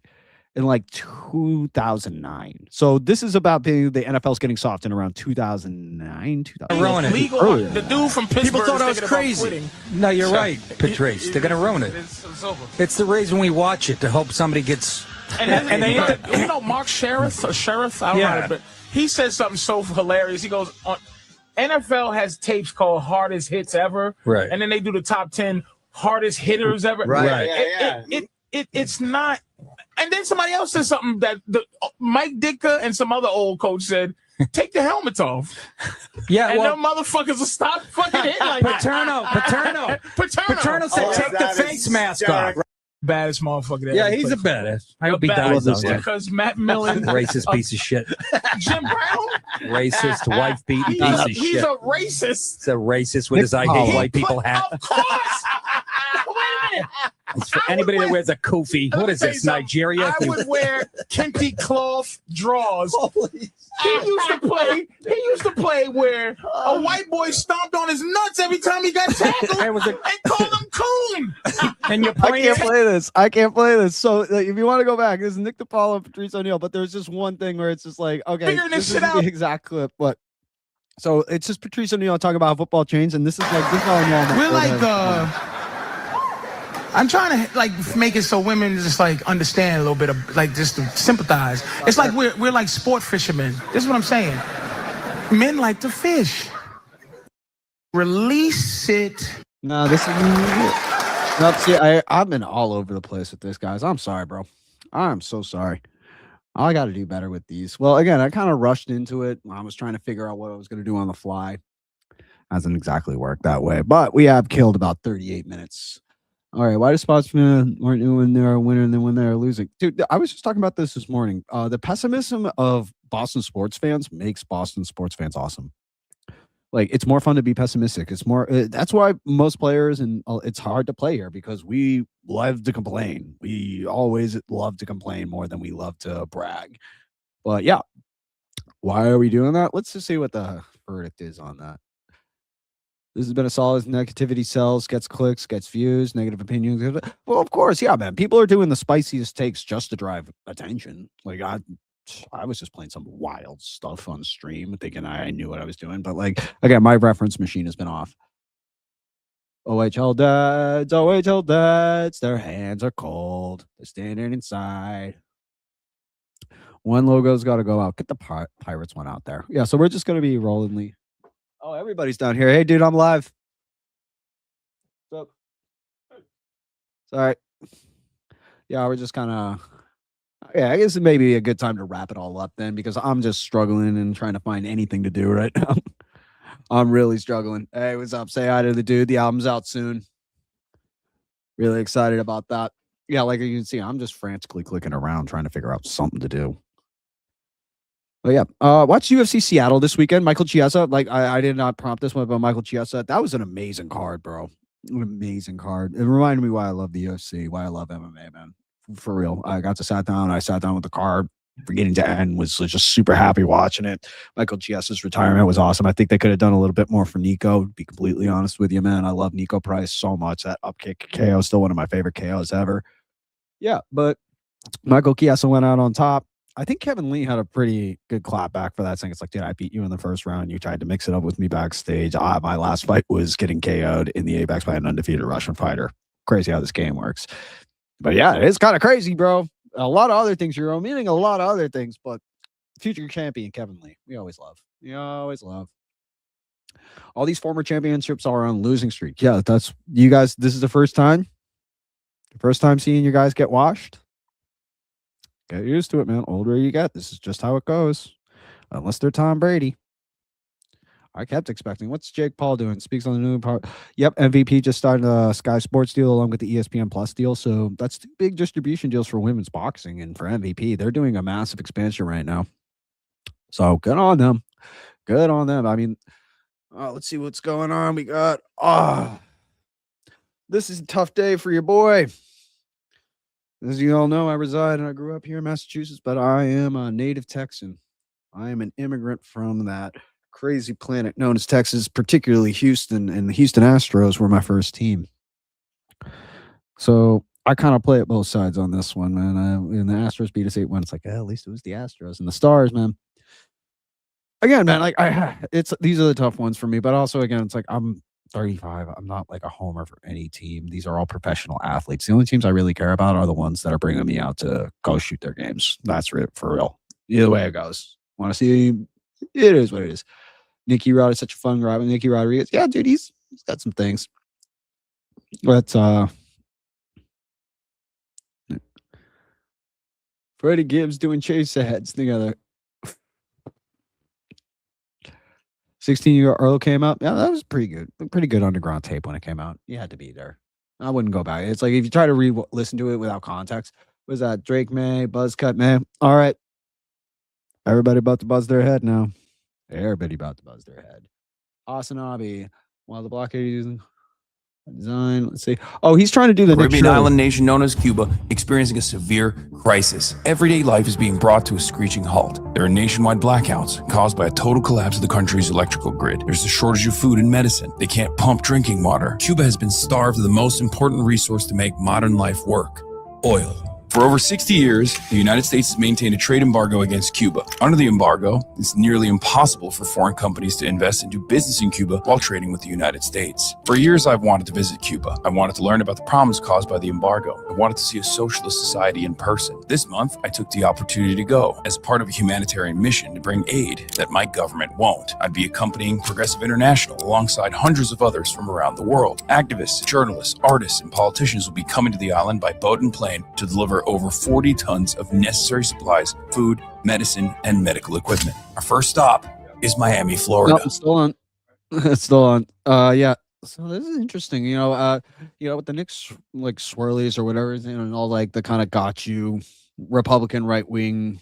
in like 2009. So this is about being the NFL's getting soft in around 2009, 2000. Ruin it. Legal. The dude from Pittsburgh. People thought I was thinking about crazy. quitting. No, you're right, Patrice. They're going to ruin it. It's over. It's the reason we watch it, to hope somebody gets. And they, you know, Mark Sheriff, I don't know, but he said something so hilarious. He goes, NFL has tapes called Hardest Hits Ever. Right. And then they do the top 10 hardest hitters ever. Right. It's not. And then somebody else said something that Mike Ditka and some other old coach said, take the helmets off. Yeah, and well, them motherfuckers will stop fucking hitting like that. Paterno said, take the face mask off. Baddest motherfucker that Yeah, ever he's a played. badass. I hope he dies out there. Because Matt Millen. Racist piece of shit. Jim Brown? Racist, wife beating piece of shit. He's a racist. He's a racist with his I hate white people hat. Of course. Wait a minute. It's for anybody that wears a kufi. What is this, Nigeria? I would wear kente cloth drawers. He used to play where a white boy stomped on his nuts every time he got tackled and called him coon. And you're I can't play this. So like, if you want to go back, this is Nick DiPaolo and Patrice O'Neal, but there's just one thing where it's just like, okay, figuring this shit is out. the exact clip, but so it's just Patrice O'Neal talking about how football changed, and this is like this is how normal. We're like I'm trying to like make it so women just like understand a little bit of like just to sympathize. It's like we're like sport fishermen. This is what I'm saying. Men like to fish. Release it. No, this is no. See, I've been all over the place with this, guys. I'm sorry, bro. I'm so sorry. I got to do better with these. Well, again, I kind of rushed into it. I was trying to figure out what I was going to do on the fly. Hasn't exactly worked that way, but we have killed about 38 minutes. All right, why do sportsmen aren't new when they're a winner and then when they're losing? Dude, I was just talking about this morning. The pessimism of Boston sports fans makes Boston sports fans awesome. Like, it's more fun to be pessimistic. It's more, that's why most players, and it's hard to play here because we love to complain. We always love to complain more than we love to brag. But yeah, why are we doing that? Let's just see what the verdict is on that. This has been a solid. Negativity sells, gets clicks, gets views, negative opinions. Well, of course, yeah, man. People are doing the spiciest takes just to drive attention. Like, I was just playing some wild stuff on stream thinking I knew what I was doing. But, like, again, my reference machine has been off. OHL dads, their hands are cold. They're standing inside. One logo's got to go out. Get the Pirates one out there. Yeah, so we're just going to be rollingly. Oh, everybody's down here. Hey, dude, I'm live. So, sorry. Yeah, we're just kind of. Yeah, I guess it may be a good time to wrap it all up then, because I'm just struggling and trying to find anything to do right now. I'm really struggling. Hey, what's up? Say hi to the dude. The album's out soon. Really excited about that. Yeah, like you can see, I'm just frantically clicking around trying to figure out something to do. But yeah, watch UFC Seattle this weekend. Michael Chiesa, like I did not prompt this one, but Michael Chiesa, that was an amazing card, bro. An amazing card. It reminded me why I love the UFC, why I love MMA, man. For real. I sat down with the card beginning to end, was just super happy watching it. Michael Chiesa's retirement was awesome. I think they could have done a little bit more for Nico, to be completely honest with you, man. I love Nico Price so much. That upkick KO is still one of my favorite KOs ever. Yeah, but Michael Chiesa went out on top. I think Kevin Lee had a pretty good clap back for that, saying it's like, dude, I beat you in the first round. You tried to mix it up with me backstage. My last fight was getting KO'd in the Apex by an undefeated Russian fighter. Crazy how this game works. But yeah, it's kind of crazy, bro. A lot of other things, you're omitting a lot of other things, but future champion Kevin Lee, we always love. We always love. All these former championships are on losing streak. Yeah, that's you guys. This is the first time seeing you guys get washed. Get used to it, man. Older you get, this is just how it goes. Unless they're Tom Brady. I kept expecting. What's Jake Paul doing? Speaks on the new part. Yep, MVP just started a Sky Sports deal along with the ESPN Plus deal. So that's two big distribution deals for women's boxing and for MVP. They're doing a massive expansion right now. So good on them. Good on them. I mean, let's see what's going on. We got this is a tough day for your boy. As you all know, I reside and I grew up here in Massachusetts, but I am a native Texan. I am an immigrant from that crazy planet known as Texas, particularly Houston, and the Houston Astros were my first team. So I kind of play at both sides on this one, man. And the Astros beat us 8-1. It's like, at least it was the Astros and the Stars, man. Again, man, like these are the tough ones for me, but also again, it's like I'm 35. I'm not like a homer for any team. These are all professional athletes. The only teams I really care about are the ones that are bringing me out to go shoot their games. That's for real. Either way it goes. Want to see? It is what it is. Nicky Rod is such a fun guy. Nicky Rodriguez, yeah, dude, he's got some things. But Freddie Gibbs doing chase heads together. 16-year Earl came out. Yeah, that was pretty good. Pretty good underground tape when it came out. You had to be there. I wouldn't go back. It's like if you try to listen to it without context. Was that Drake May, Buzzcut May? All right. Everybody about to buzz their head now. Everybody about to buzz their head. Asanabi, while the blockade using design. Let's see. Oh, he's trying to do the Caribbean island nation known as Cuba experiencing a severe crisis. Everyday life is being brought to a screeching halt. There are nationwide blackouts caused by a total collapse of the country's electrical grid. There's a shortage of food and medicine. They can't pump drinking water. Cuba has been starved of the most important resource to make modern life work: oil. For over 60 years, the United States has maintained a trade embargo against Cuba. Under the embargo, it's nearly impossible for foreign companies to invest and do business in Cuba while trading with the United States. For years, I've wanted to visit Cuba. I wanted to learn about the problems caused by the embargo. I wanted to see a socialist society in person. This month, I took the opportunity to go as part of a humanitarian mission to bring aid that my government won't. I'd be accompanying Progressive International alongside hundreds of others from around the world. Activists, journalists, artists, and politicians will be coming to the island by boat and plane to deliver over 40 tons of necessary supplies, food, medicine, and medical equipment. Our first stop is Miami, Florida. No, it's still on. It's still on. Yeah. So this is interesting. With the Knicks like swirlies or whatever, and all like the kind of got you Republican right wing,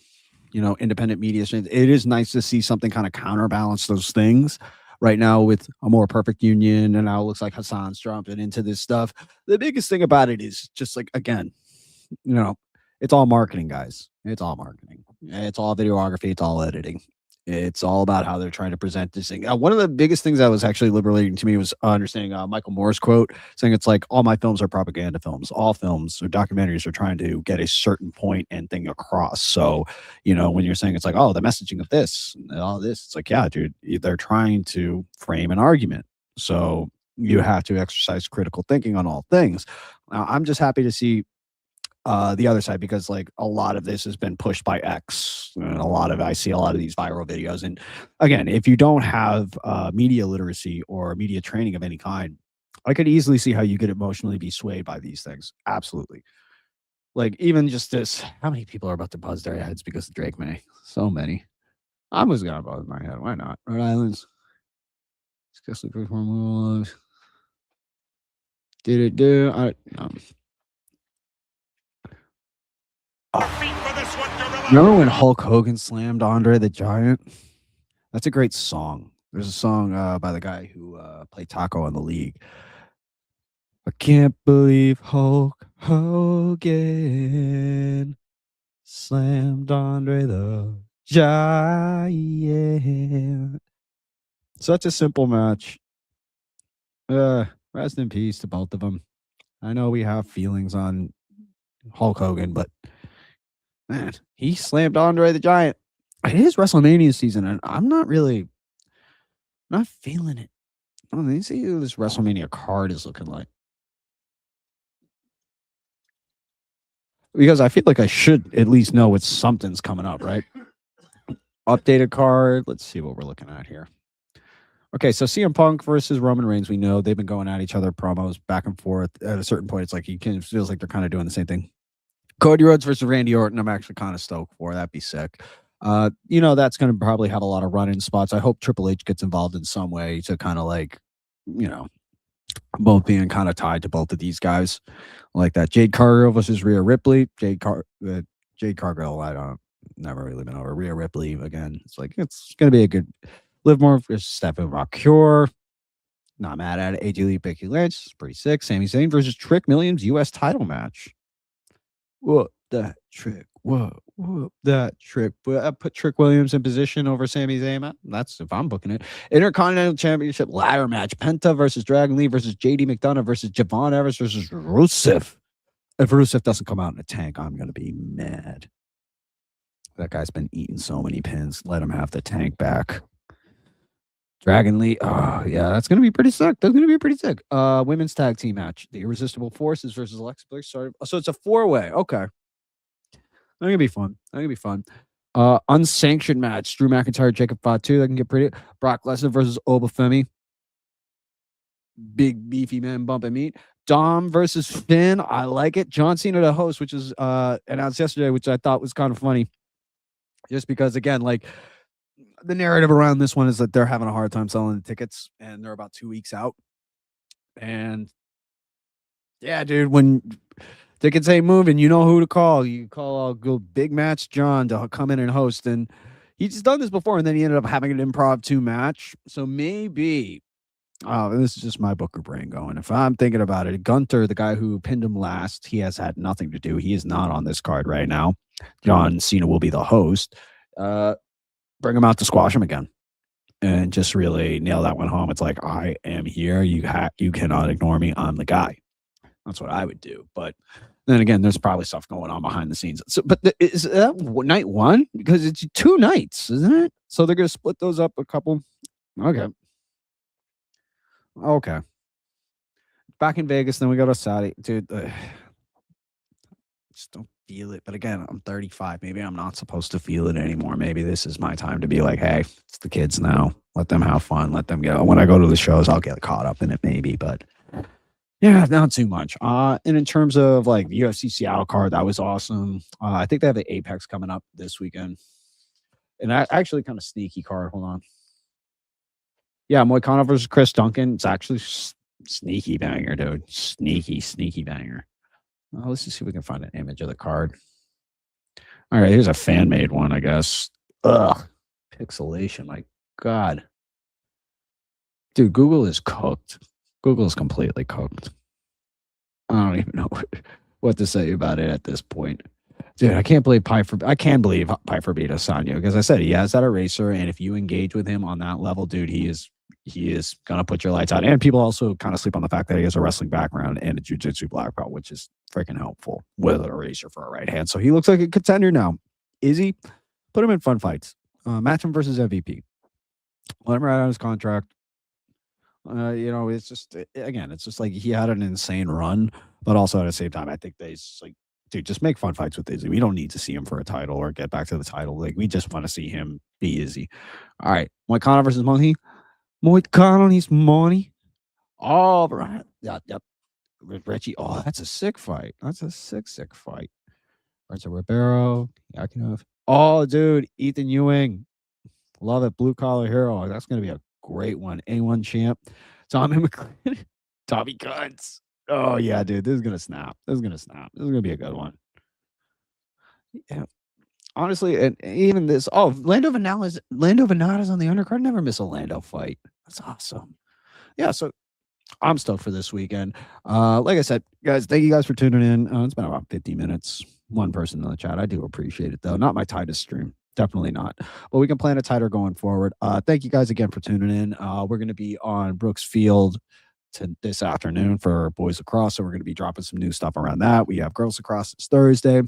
independent media. It is nice to see something kind of counterbalance those things. Right now, with a more perfect union, and now it looks like Hassan's jumping into this stuff. The biggest thing about it is just like, again, it's all marketing, guys. It's all marketing. It's all videography. It's all editing. It's all about how they're trying to present this thing. One of the biggest things that was actually liberating to me was understanding Michael Moore's quote, saying it's like, all my films are propaganda films. All films or documentaries are trying to get a certain point and thing across. So, when you're saying it's like, oh, the messaging of this and all this, it's like, yeah, dude, they're trying to frame an argument. So you have to exercise critical thinking on all things. Now, I'm just happy to see the other side, because like a lot of this has been pushed by X, and I see a lot of these viral videos. And again, if you don't have media literacy or media training of any kind, I could easily see how you could emotionally be swayed by these things. Absolutely. Like, even just this, how many people are about to buzz their heads because of Drake May? So many. I'm just gonna buzz my head. Why not? Rhode Island's successfully perform. Did it do? Remember when Hulk Hogan slammed Andre the Giant? That's a great song. There's a song by the guy who played Taco in the league. I can't believe Hulk Hogan slammed Andre the Giant. Such a simple match. Rest in peace to both of them. I know we have feelings on Hulk Hogan, but man, he slammed Andre the Giant. It is WrestleMania season, and I'm not feeling it. Let me see who this WrestleMania card is looking like. Because I feel like I should at least know what something's coming up, right? Updated card. Let's see what we're looking at here. Okay, so CM Punk versus Roman Reigns. We know they've been going at each other, promos back and forth. At a certain point, it's like it feels like they're kind of doing the same thing. Cody Rhodes versus Randy Orton. I'm actually kind of stoked for. That'd be sick. That's going to probably have a lot of run-in spots. I hope Triple H gets involved in some way to kind of both being kind of tied to both of these guys like that. Jade Cargill versus Rhea Ripley. Jade Cargill, I don't never really been over. Rhea Ripley again. It's going to be a good Liv Morgan versus Stephanie Rockure. Not mad at it. AJ Lee, Becky Lynch. It's pretty sick. Sami Zayn versus Trick Williams U.S. title match. Whoop that trick. Whoop that trick. But I put Trick Williams in position over Sami Zayn. That's if I'm booking it. Intercontinental Championship ladder match. Penta versus Dragon Lee versus JD McDonough versus Javon Evers versus Rusev. If Rusev doesn't come out in a tank, I'm going to be mad. That guy's been eating so many pins. Let him have the tank back. Dragon Lee. Oh, yeah, that's going to be pretty sick. That's going to be pretty sick. Women's tag team match. The Irresistible Forces versus Alexa Bliss. So it's a 4-way. Okay. That's going to be fun. Unsanctioned match. Drew McIntyre, Jacob Fatu. That can get pretty. Brock Lesnar versus Obafemi. Big, beefy man bumping meat. Dom versus Finn. I like it. John Cena, the host, which was announced yesterday, which I thought was kind of funny. Just because, again, the narrative around this one is that they're having a hard time selling the tickets and they're about 2 weeks out. And yeah, dude, when tickets ain't moving, you know who to call. You call Big Match John to come in and host. And he's done this before, and then he ended up having an improv 2 match. So maybe, this is just my Booker brain going. If I'm thinking about it, Gunter, the guy who pinned him last, he has had nothing to do. He is not on this card right now. John Cena will be the host. Bring him out to squash him again and just really nail that one home. It's like, I am here. You cannot ignore me. I'm the guy. That's what I would do. But then again, there's probably stuff going on behind the scenes. So, but is that night 1? Because it's 2 nights, isn't it? So they're going to split those up a couple. Okay. Back in Vegas, then we go to Saudi. Dude, just don't feel it. But again, I'm 35. Maybe I'm not supposed to feel it anymore. Maybe this is my time to be like, hey, it's the kids now. Let them have fun. Let them go. When I go to the shows, I'll get caught up in it maybe. But yeah, not too much. And in terms of UFC Seattle card, that was awesome. I think they have the Apex coming up this weekend. And that actually kind of sneaky card. Hold on. Yeah, Moicano versus Chris Duncan. It's actually sneaky banger, dude. Sneaky banger. Let's just see if we can find an image of the card. All right, here's a fan-made one, I guess. Ugh. Pixelation, my God. Dude, Google is cooked. Google is completely cooked. I don't even know what to say about it at this point. Dude, I can believe Piper beat Asanya because I said he has that eraser, and if you engage with him on that level, dude, he is gonna put your lights out. And people also kind of sleep on the fact that he has a wrestling background and a jiu-jitsu black belt, which is freaking helpful with an eraser for a right hand. So he looks like a contender now. Izzy, put him in fun fights. Match him versus MVP. Let him ride on his contract. It's just it's just like he had an insane run, but also at the same time, I think dude, just make fun fights with Izzy. We don't need to see him for a title or get back to the title. We just want to see him be Izzy. All right, Moicano versus Money. Moicano needs money. Oh, right. Yeah, yep. Richie. Oh, that's a sick fight. That's a sick fight. Renzo Ribeiro, Yakinov. Oh, dude, Ethan Ewing. Love it. Blue collar hero. That's going to be a great one. A1 champ. Tommy McLean. Tommy Guns. Oh, yeah, dude. This is going to snap. This is going to snap. This is going to be a good one. Yeah. Honestly, and even this. Oh, Lando Venada's on the undercard. Never miss a Lando fight. That's awesome. Yeah, so I'm stoked for this weekend. Like I said, guys, thank you guys for tuning in. It's been about 50 minutes. One person in the chat. I do appreciate it, though. Not my tightest stream. Definitely not. But we can plan it tighter going forward. Thank you guys again for tuning in. We're going to be on Brooks Field this afternoon for boys lacrosse. So we're going to be dropping some new stuff around that. We have girls lacrosse this Thursday.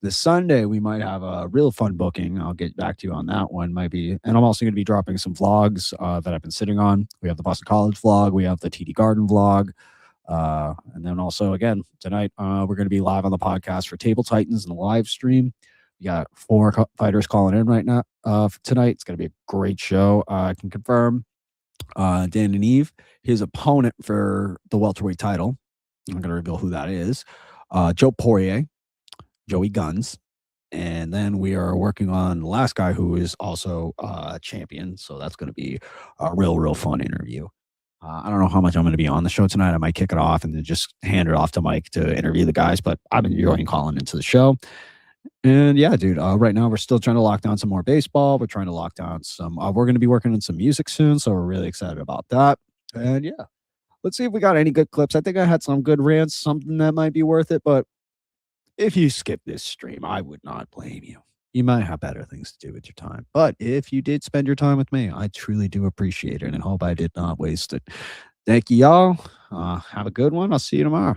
This Sunday, we might have a real fun booking. I'll get back to you on that one. Might be, and I'm also going to be dropping some vlogs that I've been sitting on. We have the Boston College vlog. We have the TD Garden vlog. And then also, again, tonight, we're going to be live on the podcast for Table Titans and the live stream. We got 4 fighters calling in right now tonight. It's going to be a great show. I can confirm Dan and Eve, his opponent for the welterweight title. I'm going to reveal who that is. Joe Poirier. Joey Guns, and then we are working on the last guy who is also a champion, so that's going to be a real fun interview. I don't know how much I'm going to be on the show tonight. I might kick it off and then just hand it off to Mike to interview the guys, but I've been enjoying calling into the show. And yeah, dude, right now we're still trying to lock down some more baseball. We're trying to lock down some, we're going to be working on some music soon, so we're really excited about that. And yeah, let's see if we got any good clips. I think I had some good rants, something that might be worth it, but if you skip this stream, I would not blame you. You might have better things to do with your time. But if you did spend your time with me, I truly do appreciate it and hope I did not waste it. Thank you, y'all. Have a good one. I'll see you tomorrow.